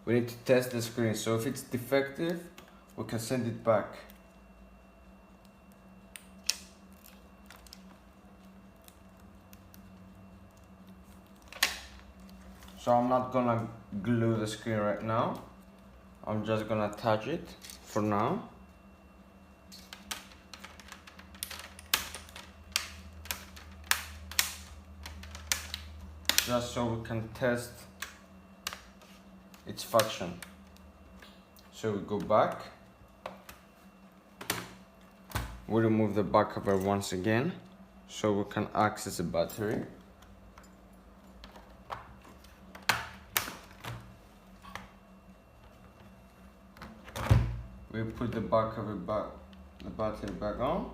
we need to test the screen. So if it's defective, we can send it back. So I'm not gonna glue the screen right now. I'm just gonna attach it for now. Just so we can test its function. So we go back. We remove the back cover once again so we can access the battery. We put the back cover back, the battery back on.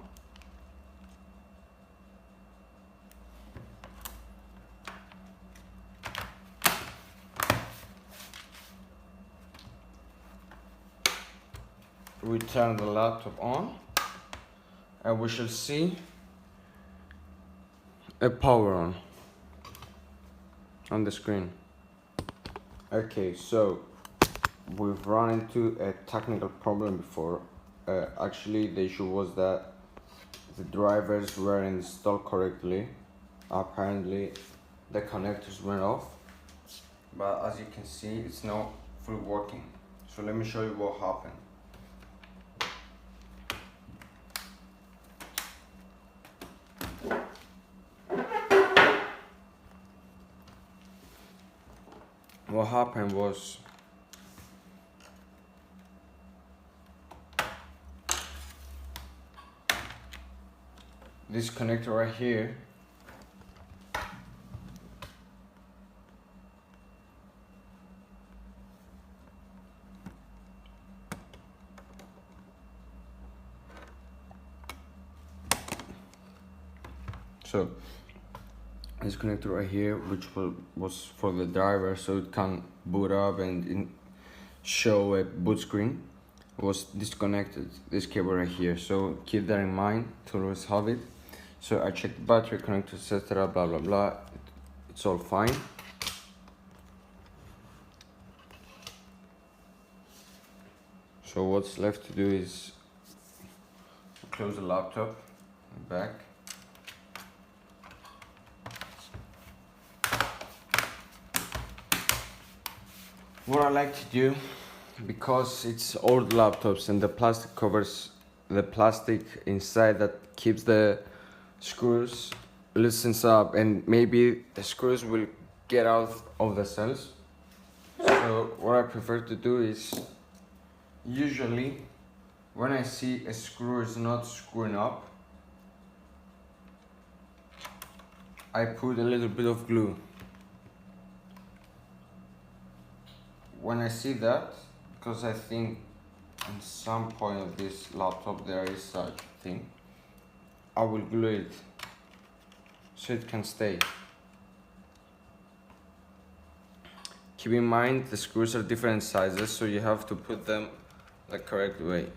We turn the laptop on and we shall see a power on the screen. Okay, so we've run into a technical problem before. Actually, the issue was that the drivers weren't installed correctly. Apparently, the connectors went off, but as you can see, it's now fully working. So let me show you what happened. What happened was this connector right here so this connector right here, which was for the driver so it can boot up and show a boot screen, was disconnected, this cable right here. So keep that in mind to always have it. So I checked the battery connector, etc, blah blah blah, it's all fine. So what's left to do is close the laptop back. What I like to do, because it's old laptops and the plastic covers the plastic inside that keeps the screws loosens up, and maybe the screws will get out of the cells. So what I prefer to do is, usually when I see a screw is not screwing up, I put a little bit of glue. When I see that, because I think in some point of this laptop there is such a thing, I will glue it so it can stay. Keep in mind the screws are different sizes, so you have to put them the correct way.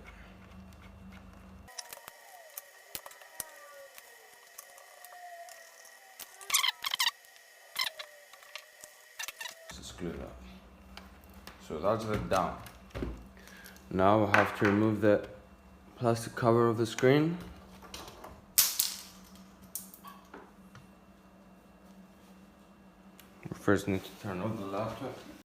Just glue it up. So that's the down. Now I have to remove the plastic cover of the screen. We first need to turn off the laptop.